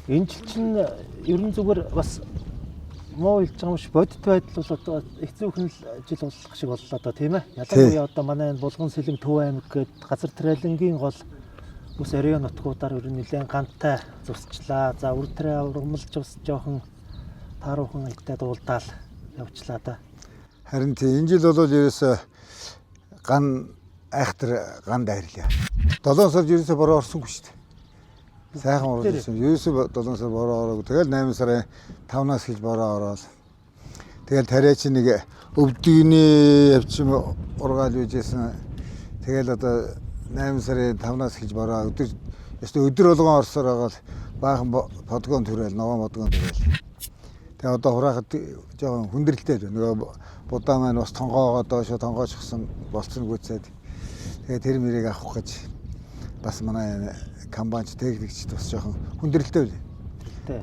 Энэ жил чинь ерөн зүгээр бас муу хэлж байгаа юм шиг бодит байдал бол одоо их зөвхөн л жил болох шиг боллоо одоо тийм ээ. Ялангуяа одоо манай энэ Булган Сэлэнг Төв аймаг гээд газар тариалангийн гол ус оройн нутгуудаар ер нь нэлээд гантай зусчлаа. За үр тариа ургамалж бас жоохон тааруухан ихтэй дуулдаал явчлаа да. Харин тийм энэ жил бол ерөөсөө ган айхтар ган дайрлаа. 7 сард ерөөсөө бороо орсонгүй шүү дээ. Сайхан уралсан. Ерөөсөө 7 сар бороо ороогүй. Тэгэл 8 сарын 5-наас хэл бороо ороод. Тэгэл тариа чи нэг өвдөгний явчим ургаал үйжсэн. Тэгэл одоо 8 сарын 5-наас хэл бороо өдөр болгон орсоор байгаа л баахан подгон төрөөл, ногоон подгон төрөөл. Тэгээ одоо хураахад жоохон хүндрэлтэй байна. Нөгөө будаа маань бас тонгоогоо доошо тонгоочсон болцсон гүйцээд. Тэгээ тэр мэрийг авах гэж бас манай камбанч техникчд бас жоохон хүндрэлтэй байна.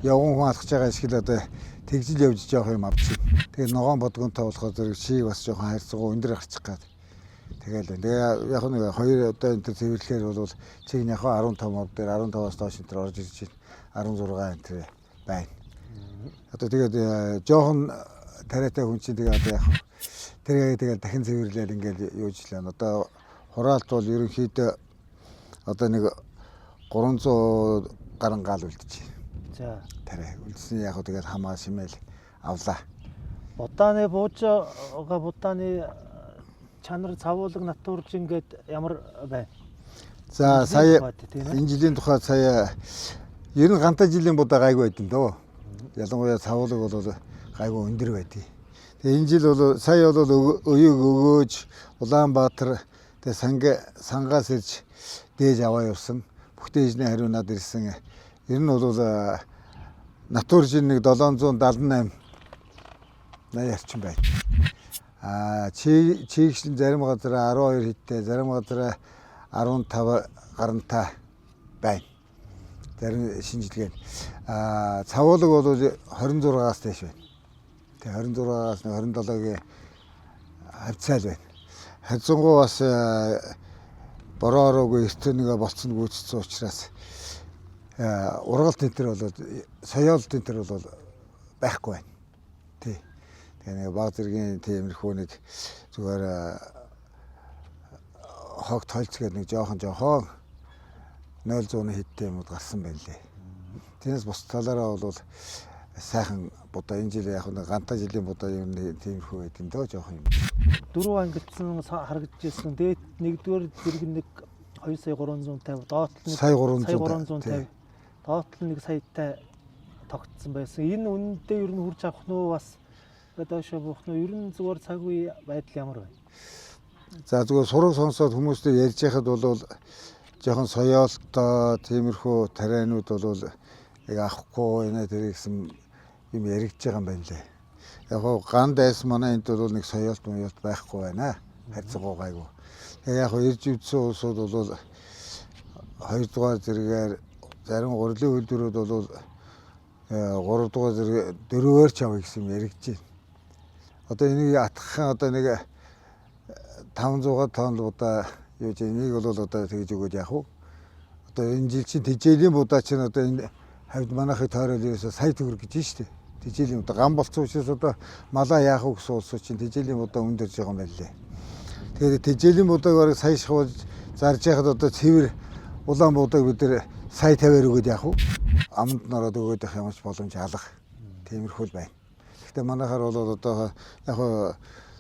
Явган хүн алхаж байгаа шиг л одоо тэгжил явж жоох юм авчих. Тэгээ ногоон бодгонтой болохоор зэрэг ши бас жоохон хайрцагуу өндөр гарчих гад. Тэгэл байна. Тэгээ яг нэг хоёр одоо энэ төр цэвэрлэхээр бол чиг яг 15 мод дээр 15-аас доош энэ төр орж ирж байна. 16 энэ төр байна. Одоо тэгээд жоохон тариатай хүн чинь тэгээ одоо яг тэгээд дахин цэвэрлээд ингээд юужлаа. Одоо хураалт бол ерөнхийдөө одоо нэг 300 гаруй гал үлдчихэ. За. Тарай үлдсэн яг тэгээд хамаа шимэл авлаа. Будааны бууж байгаа будааны чанар цавуулаг натурж ингээд ямар байна? За сая энэ жилийн тухай сая ер нь гантай жилийн будаа гайгүй байдсан дөө. Ялангуяа цавуулаг бол гайгүй өндөр байдیں۔ Тэгээ энэ жил бол сая бол өйөг өгөөж Улаанбаатар тэгээ сангаас ирж дээж аваа явсан. Бүхтэйжний хариунаад ирсэн. Ер нь бол натуржин нэг 778 80 орчим байна. Чигшлэн зарим газар 12 хиттэй, зарим газар 15 гарантай байна. Зарим шинжилгээ. Цавуулаг бол 26-аас дээш байна. Тэгээ 26-аас 27-гийн хавцаал байна. Хавцангуу бас бороо ороогүй эртнэгээ болцсон гүйцсэн учраас ургалт энтер бол соёолт энтер бол байхгүй байна. Тий. Тэгээ баг зэргийн тиймэрхүү нэг зүгээр хогт холц гэдэг нэг жоохон 0.100 хиттэй юмуд гарсан байна лээ. Тиймээс бус талаараа бол сайхан будаа энэ жил яг нэг гантай жилийн будаа юм тиймэрхүү байт юм дөө жоохон юм. 4 ангилсан харагдажсэн. Дээд нэгдүгээр зэрэг нэг 2 сая 350, доотлол нэг сая 350, доотлол нэг саятай тогтсон байсан. Энэ үнэндээ ер нь хурж авах нь бас доошо буух нь ер нь зүгээр цаг үе байдал ямар байна? За зүгээр сураг сонсоод хүмүүстэй ярьж байхад бол жоохон соёолтой тиймэрхүү тарианууд бол яг авахгүй энэ тэр гэсэн юм яригдж байгаа юм байна лээ. Яг ган дайс манай энд бол нэг соёолт байхгүй байна. Харьцангуй гайгүй. Тэгээ яг ирж үдсэн улсууд бол 2 дугаар зэрэгээр зарим гурилын үйлдвэрүүд бол 3 дугаар зэрэг 4-оор ч авъя гэсэн юм яригдж байна. Одоо энийг атгахын одоо нэг 500 тонн удаа юу ч энийг бол одоо тэгж өгөөд яах вэ? Одоо энэ жил чинь тэжээлийн будаа чинь одоо энэ хавьд манайхыг тойрол ерөөсө сая төгрөг гэж байна шүү дээ. Тэжээлийн удаа ган болцсон учраас одоо малаа яах вэ гэсэн улсууд чинь тэжээлийн будаа өндөрж байгаа юм байна лээ. Тэгээд тэжээлийн будааг бараг сая шахуулж зарж яхад одоо цэвэр улаан будааг бид нэр сая 50-аар өгөөд яах вэ? Аманд нороод өгөөд явах юмч боломж алах. Тиймэрхүү байна. Гэхдээ манайхаар бол одоо яг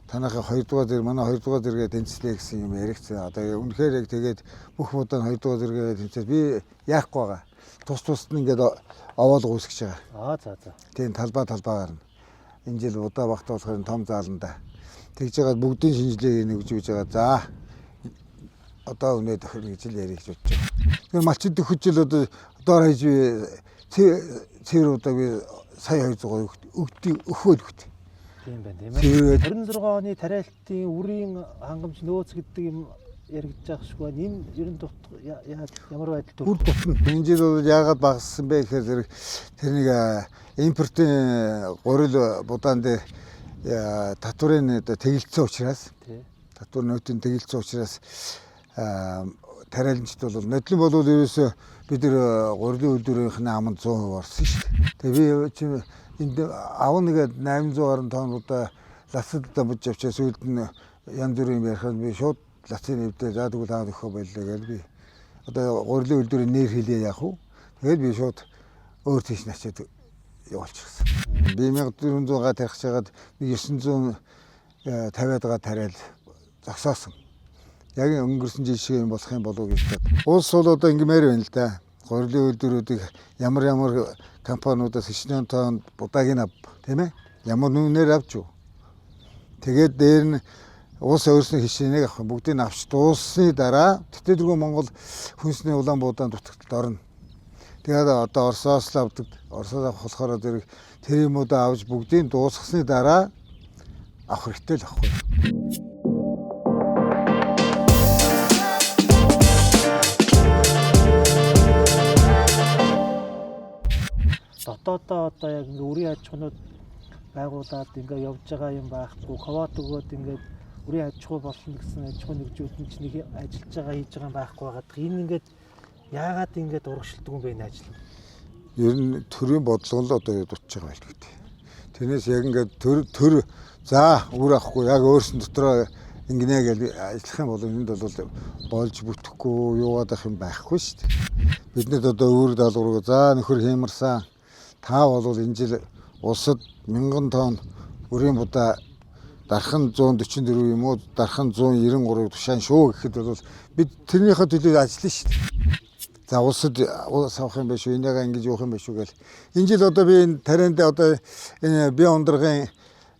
танахын 2 дугаар зэрэг манай 2 дугаар зэрэгээ тэнцлээ гэсэн юм яригдсан. Одоо үнэхээр яг тэгээд бүх будаа 2 дугаар зэрэгээ тэнцээд би яахгүй байгаа. Тус нь ингээд овоолго үүсгэж байгаа. За. Тийм талбайгаар нь. Энэ жил удаа багтаа болохоор том зааланда. Тэгж байгаа бүгдийн шинжилгээг нэгж үүж байгаа. За одоо өнөө тохирно гэж л ярих гэж бодож байгаа. Тэгэхээр малчид өгчл одоо доор хаяж цэвэр удааг би сая 200 өгөхөөл өгт. Тийм байна тийм ээ. 26 оны тариалтын үрийн хангамж нөөц гэдэг юм яригдж байгаа шүү. Энэ ер нь ямар байдал төр? Үр дутна. Энэ жил бол яагаад багассан бэ гэхээр тэрнийг импортын гурил будаан дээр татварын тэгэлцсэн учраас татвар нөөтийн тэгэлцсэн учраас тариаланчд бол нодлон бол ерөөсөө бид нар гурилын үйлдвэрийн аманд 100% орсон шүү дээ. Тэгээ би чи энд авах нэгээд 800 гаруй тоннуудаа лацадаа бож авчаа сүйд нь янз бүрийн ярихад би шууд лацын нэвдээ за тэгвэл таа өгөх байлаа гэж би одоо гурилын үйлдвэрийн нэр хэлээ яах вэ? Тэгээд би шууд өөр тийш начаад явуулчихсан. Би 1400 га тарих чагаад 950 га тариал зогсоосон. Яг өнгөрсөн жил шиг юм болох юм болов уу гэж бод. Улс бол одоо ингэмээр байна л да. Гурилын үйлдвэрүүдийг ямар компаниудаас 9 тонн будаагийн ав, тийм ээ? Ямар нүнээр авч юу? Тэгээд дээр нь улс өөрснөө хишээнийг авах бүгдийг авч дууссаны дараа тэтгэдэггүй Монгол хүнсний улаан буудаан дутагталд орно. Тэгээд одоо Оросоос л авдаг. Оросоос авах болохоор тэр юмудаа авч бүгдийг дуусгасны дараа авах хэрэгтэй л авахгүй. Дотоодоо одоо яг ингээ үрийн аж ахуйнууд байгуулад ингээ явж байгаа юм байхгүй. Ковот өгөөд ингээ үрийн аж ахуй болно гэсэн аж ахуй нэгжүүд чинь нэг ажиллаж байгаа хийж байгаа юм байхгүй байгаад энэ ингээд яагаад ингээд урагшилдаг юм бэ энэ ажил? Ер нь төрийн бодлого л одоо дутж байгаа байл гэдэг. Тэрнээс яг ингээд төр за үр авахгүй яг өөрсөн дотроо ингэнэ гэж ажиллах юм бол энд бол болж бүтэхгүй юугаад ах юм байхгүй шүү дээ. Биднээс одоо өөр даалгаврыг за нөхөр хиймэрсэн та бол энэ жил улсад 1000 тонн үрийн будаа дархан 144 юм уу дархан 193 тушаан шүү гэхэд бол бид тэрнийхээ төлөө ажиллана шүү дээ. За улсад авах юм биш үү энийгээ ингэж явах юм биш үү гэл. Энэ жил одоо би энэ тарианд одоо энэ бие ундрагын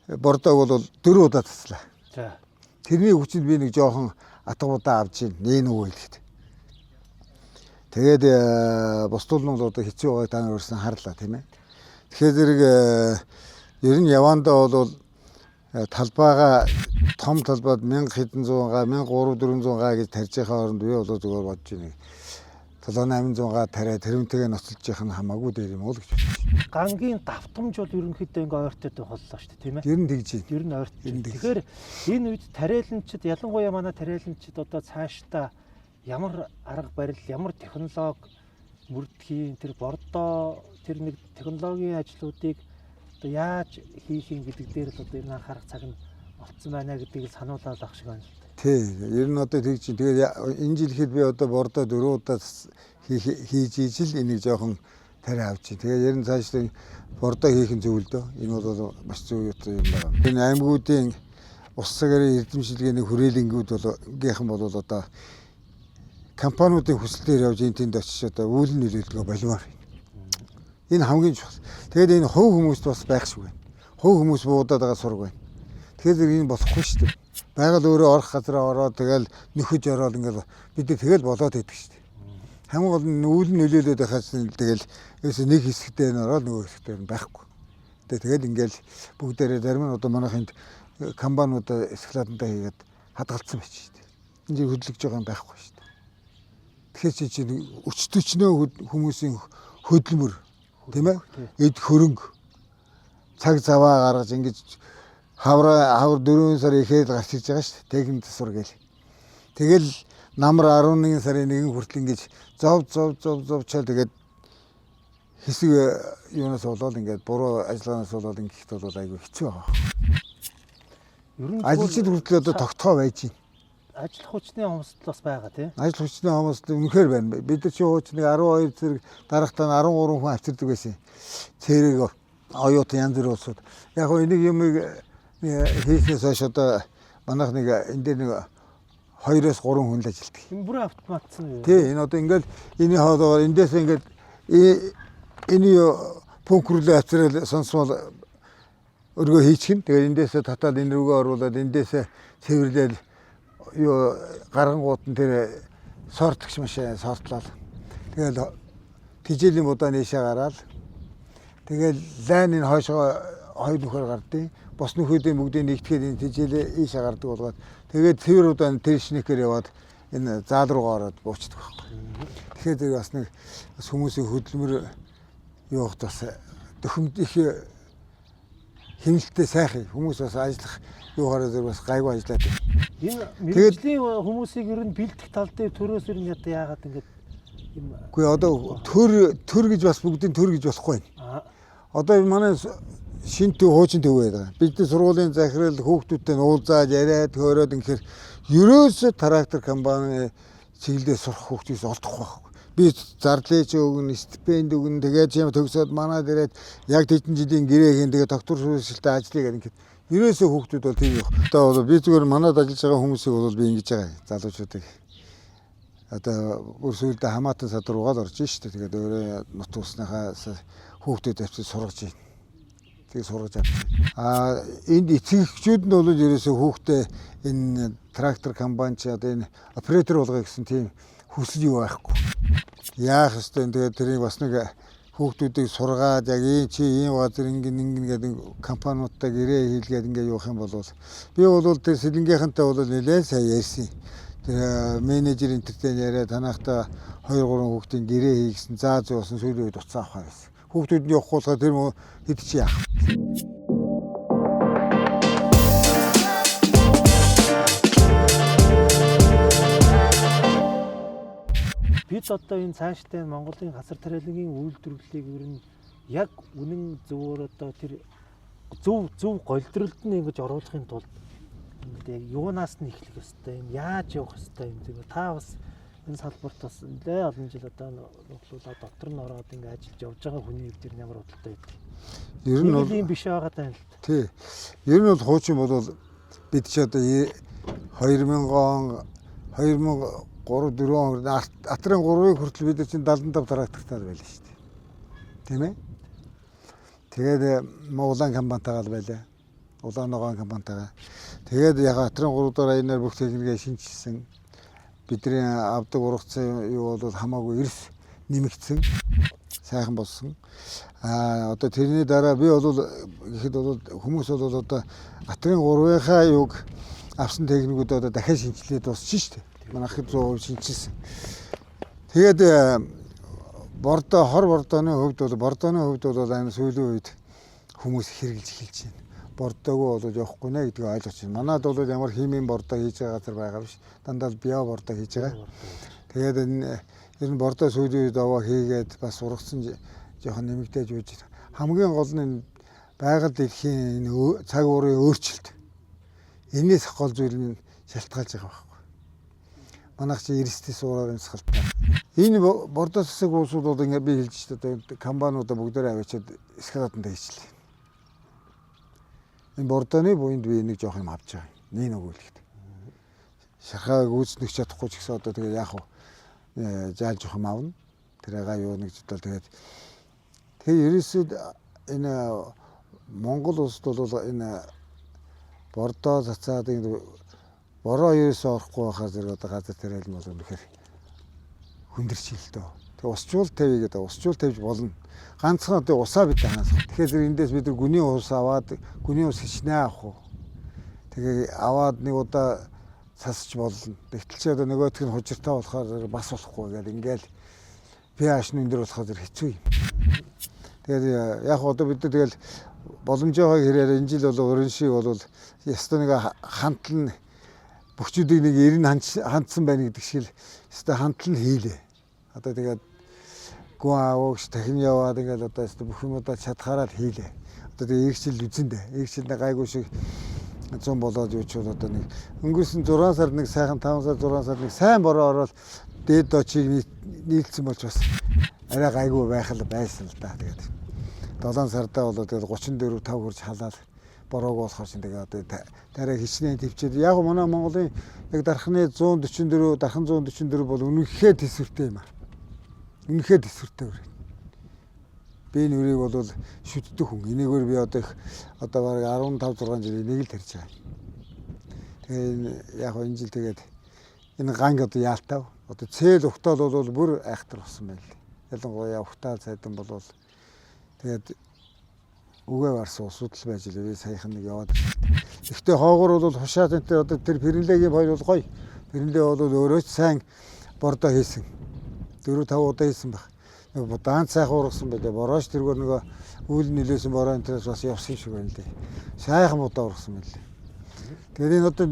бордоог бол 4 удаа таслаа. За. Тэрний хүчинд би нэг жоохон атгуудаа авч ийн нээн үү гэхэд. Тэгээд бусдууд нь бол одоо хэцүү байгааг та нар өөрснөө харлаа тийм ээ. Тэгэхээр зэрэг ер нь явандаа бол талбайгаа том талбайд 1000 хэдэн 100 га 1300 400 га гэж тарьж байгаа хооронд би бол зүгээр бодож байна. 7-800 га тариа тэрмтэйгээ ноцолж явах нь хамаагүй дээр юм уу гэж бодож байна. Гангийн давтамж бол ерөнхийдөө ингээ ойртоод боллоо шүү дээ тийм ээ. Ер нь тэгж байна. Ер нь ойрт. Тэгэхээр энэ үед тариаланчид ялангуяа манай тариаланчид одоо цаашдаа ямар арга барил, ямар технологи мөрдхийн тэр бордоо тэр нэг технологийн ажлуудыг одоо яаж хийх юм гэдэг дээр л одоо энэ анхаарах цаг нь болцсон байна гэдгийг сануулаад авах шиг байна л да. Тий, ер нь одоо тэгж чинь тэгээд энэ жил хэд би одоо бордоо 4 удаа хийж ижил энийг жоохон тариа авчих. Тэгээд ер нь цаашдаа бордоо хийх нь зөв л дөө. Энэ бол маш зөв юм байна. Энэ аймагуудын ус цагаарын эрдэмшилгээний хүрээлэнгүүд бол гийнхэн бол одоо компаниудын хүсэлтээр явж энэ тэнд очиж одоо үүлэн нөлөөлгөө болмоор байна. Энэ хамгийн чухал. Тэгээд энэ хувь хүмүүст бас байх шиг байна. Хувь хүмүүс буудаад байгаа сураг байна. Тэгэхээр энэ болохгүй шүү дээ. Байгаль өөрөө орох газараа ороод тэгэл нөхөж ороод ингээл бид тэгэл болоод идэх шүү дээ. Хамгийн гол нь үүлэн нөлөөлөд байхаас тэгэл ерөөсөө нэг хэсэгтээ нь ороод нөгөө хэсэгтээ нь байхгүй. Тэгэл ингээл бүгдээрээ зарим нь одоо манайхын компаниудаа эсклатантаа хийгээд хадгалсан байж шүү дээ. Энд чинь хөдлөж байгаа юм байхгүй шүү дээ. Тэгэхээр чи өчтөчнөө хүмүүсийн хөдөлмөр тийм ээ эд хөрөнгө цаг заваа гаргаж ингэж хавар 4 сар ихэд гарч ирж байгаа шүү дээ. Техник засвар гээл. Тэгэл намар 11 сарын 1 хүртэл ингэж зовчаал тэгээд хэсэг юунаас болоод ингээд буруу ажиллагаанаас болоод ингэхэд бол айгүй хэцүү байгаа. Ер нь ажилчид хүртэл одоо тогтхоо байж байна. Ажил хүчний хомсдол бас байгаа тийм. Ажил хүчний хомсдол үнэхээр байна. Бид нар чи хуучны 12 зэрэг дарагтаа 13 хүн авчирдаг байсан. Цэрэг оюутан янз бүр улсууд. Яг гоо энийг юм хийснээс хойш одоо манайх нэг энэ дээр нэг 2-3 хүн л ажилтдаг. Энэ бүрэн автоматсан юу? Тий, энэ одоо ингээл энэ хоолоор эндээс ингээд энэ пункт рүү авчирал сонсвол өргөө хийчихэн. Тэгээд эндээс татаад энэ рүүгээ оруулаад эндээс цэвэрлэл юу гарангууд нь тэр сортгч машин сортлал. Тэгэл тижээлийн будаа нээшээ гараад тэгэл лайн энэ хойшоо хоёр нөхөр гардыг. Бос нөхөдийн бүгдийг нэгтгэхэд энэ тижээлээ ийшээ гардаг болгоод тэгээд цэвэр удаа тэр шинэхээр яваад энэ заал руугаа ороод буучдаг байхгүй. Тэгэхээр зэрэг бас нэг хүмүүсийн хөдөлмөр явах бас дөхөмд их хэмнэлттэй сайхан хүмүүс бас ажиллах юугаараа зөв бас гайгүй ажиллаад байна. Энэ мэрэгжлийн хүмүүсийг ер нь бэлдэх тал дээр төрөөс ер нь яагаад ингэж юм. Үгүй одоо төр гэж бас бүгдийн төр гэж болохгүй байна. Одоо манай шинэ төв хуучин төв байдаг. Бидний сургуулийн захирал хүүхдүүдтэй уулзаад яриад хөөрөөд инхээр ерөөсө трактор компани чиглэлээр сурах хүүхдээс олдохгүй байхгүй. Би зарлаач өгнө, стипенд өгнө, тэгээд юм төгсөөд манад ирээд яг тэдэн жилийн гэрээ хийн тэгээд доктор шүүсэлтэй ажиллая гэдэг ингээд ерөөсөө хүүхдүүд бол тийм юм. Одоо би зүгээр манад ажиллаж байгаа хүмүүсийг бол би ингэж байгаа залуучуудыг одоо бүр сүйдээ хамаатан сад руугаад орж штэ. Тэгээд өөрөө нут усныхаас хүүхдүүд авчиж сургаж байна. Тэгээд сургаж авчих. Энд эцэгчүүд нь бол ерөөсөө хүүхдээ энэ трактор компани одоо энэ оператор болгоё гэсэн тийм хүсэл юу байхгүй. Яах ёстой. Тэгээд тэрийг бас нэг хүүхдүүдийг сургаад яг ийм газар ингэн гэдэг компаниудтай гэрээ хийлгээд ингээ явах юм бол би бол тэр сэлэнгийнхэнтэй бол нэлээд сайн ярьсан. Тэр менежер энтертэй яриа танахта 2 3 хүүхдийн гэрээ хийгсэн. За зөөсөн сүүлийн үед уцаа авах гэсэн. Хүүхдүүд нь явах болохоор тэр хэд чи яах. Бид одоо энэ цаашдаа Монголын газар тариалангийн үйлдвэрлэлийг ер нь яг үнэн зөвөр одоо тэр зөв голдролд нь ингэж оруулахын тулд яг юунаас нь эхлэх ёстой юм, яаж явах ёстой юм гэдэг. Та бас энэ салбарт бас нэлээ олон жил одоо нөхлүүлээ дотор нь ороод ингэ ажиллаж явж байгаа хүний хувьд ер нь ямар бодолтой байдаг. Ер нь бол юм биш байгаа тань л. Тий. Ер нь бол хуучин бол бид ч одоо 2000 он 2003 4 он Атрын 3-ыг хүртэл бид чинь 75 трактортай байлаа шүү дээ. Тийм ээ. Тэгээд Улаан компанитайгаа байлаа. Улаан ногоон компанитайгаа. Тэгээд яг Атрын 3 дахь аянаар бүх техникээ шинжилсэн. Бидний авдаг ургацсан юу бол хамаагүй эрс нэмэгдсэн. Сайхан болсон. Одоо тэрний дараа би бол ихэд бол хүмүүс бол одоо Атрын 3-ийнхаа юг авсан техникүүд одоо дахиад шинжилээд босчих шүү дээ. Манайхад 100% шинжилсэн. Тэгээд хор бордооны хувьд бол энэ сүүлийн үед хүмүүс хэрглэж эхэлж байна. Бордоогүй бол явахгүй нэ гэдгийг ойлгож байна. Манайд бол ямар химийн бордоо хийж байгаа газар байгаа биш. Дандаа био бордоо хийж байгаа. Тэгээд ер нь бордоо сүүлийн үед аваа хийгээд бас ургацсан жоохон нэмэгдэж үүж байна. Хамгийн гол нь байгаль дэлхийн цаг уурын өөрчлөлт. Энээс гол зүйл нь шалтгаалж байгаа байхгүй. Манайх чи эрсдэл суураар имсгалтай. Энэ бордоо засаг уусууд бол ингээ би хэлж байна. Компаниудаа бүгдээрээ авчиад эскалатанд хийчлээ. Энэ бордооны буйнд би нэг жоох юм авч байгаа. Нэг өгүүлэхэд. Шархааг үүснэх чадахгүй ч гэсэн одоо тэгээ яах вэ? Зааж жоох юм авна. Тэрээга юу нэг зүйл тэгээд ерөөсөө энэ Монгол улсд бол энэ бордоо цацаад энэ бороо ерөөсөө орохгүй байхаар зэрэг одоо газар тариалан бол үнэхээр хүндэрч ил дөө. Тэгээ усчуул тавья гэдэг усчуул тавьж болно. Ганцхан одоо усаа бид хаасах. Тэгэхээр эндээс бид нар гүний ус аваад гүний ус хичнээн авах уу. Тэгээ аваад нэг удаа цасч болно. Тэгтэл чи одоо нөгөөх нь хужиртай болохоор бас болохгүй гэдэг ингээл pH нь өндөр болохоор хэцүү юм. Тэгээд яг одоо бид нар тэгэл боломжтой хэрээр энэ жил бол өрн шиг бол ястаа нэг хандлан бүхчүүдийг нэг 90 хандсан байна гэдэг шиг л ястаа хандлан хийлээ. Одоо тэгээд гоо аваач дахин яваад ингээд одоо ястаа бүх юмудаа чадхаараа хийлээ. Одоо тэгээд эргэжил үзэндээ. Эргэжилдээ гайгүй шиг 100 болоод юучвал одоо нэг өнгөрсөн 6 сард нэг сайхан 5 сар 6 сард нэг сайн бороо ороод дээд дочийг нийлцсэн болж бас арай гайгүй байх л байсан л да. Тэгээд 7 сардаа болоод тэгээд 34 5 хүрч халаад бороог болохоор чинь тэгээ одоо дараа хичнээн төвчээд яг манай Монголын яг дархны 144 дархан 144 бол үнэхээр төсвөртэй юм аа. Үнэхээр төсвөртэй үрээ. Би нүрийг бол шүтдэг хүн. Энийгээр би одоо бараг 15 6 жилийн нэг л тарьж байгаа. Тэгээ яг энэ жил тэгээд энэ ганг одоо яалтав. Одоо цээл ухтаал бол бүр айхтар болсон байл. Ялангуяа ухтаал цайдан бол тэгээд үгээ барсан усууд л байж лээ. Саяхан нэг яваад. Гэхдээ хоогоор бол хушаат энэ одоо тэр Пиренлегийн боёл бол гоё. Пиренле бол өөрөө ч сайн бордоо хийсэн. 4 5 удаа хийсэн баг. Даанч сайхан ургасан байлээ. Борооч тэргээр нөгөө үйл нөлөөсөн бороо энэс бас явсан шиг байна лээ. Сайхан будаа ургасан байлээ. Тэгээд энэ одоо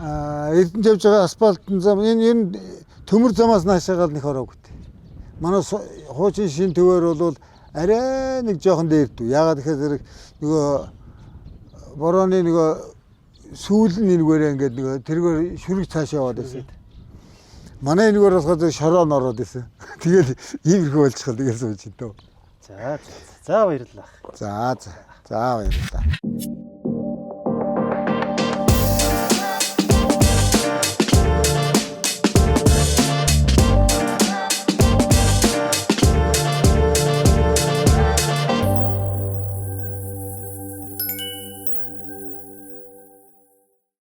Эрдэнэт явж байгаа асфальтын зам энэ ер нь төмөр замаас наашаагаад нэг ороогүй. Манай хуучин шин төвөр бол арай нэг жоохон дээрдүү. Яагаад гэхээр нөгөө борооны нөгөө сүүл нь нэгээрээ ингээд нөгөө тэргээр шүрэг цаашаа яваад байсан. Манай нэгээр болохоор шороо нороод байсан. Тэгээд иймэрхүү болчихлоо тэгээд сууж энэ. За баярлалаа. За баярлалаа.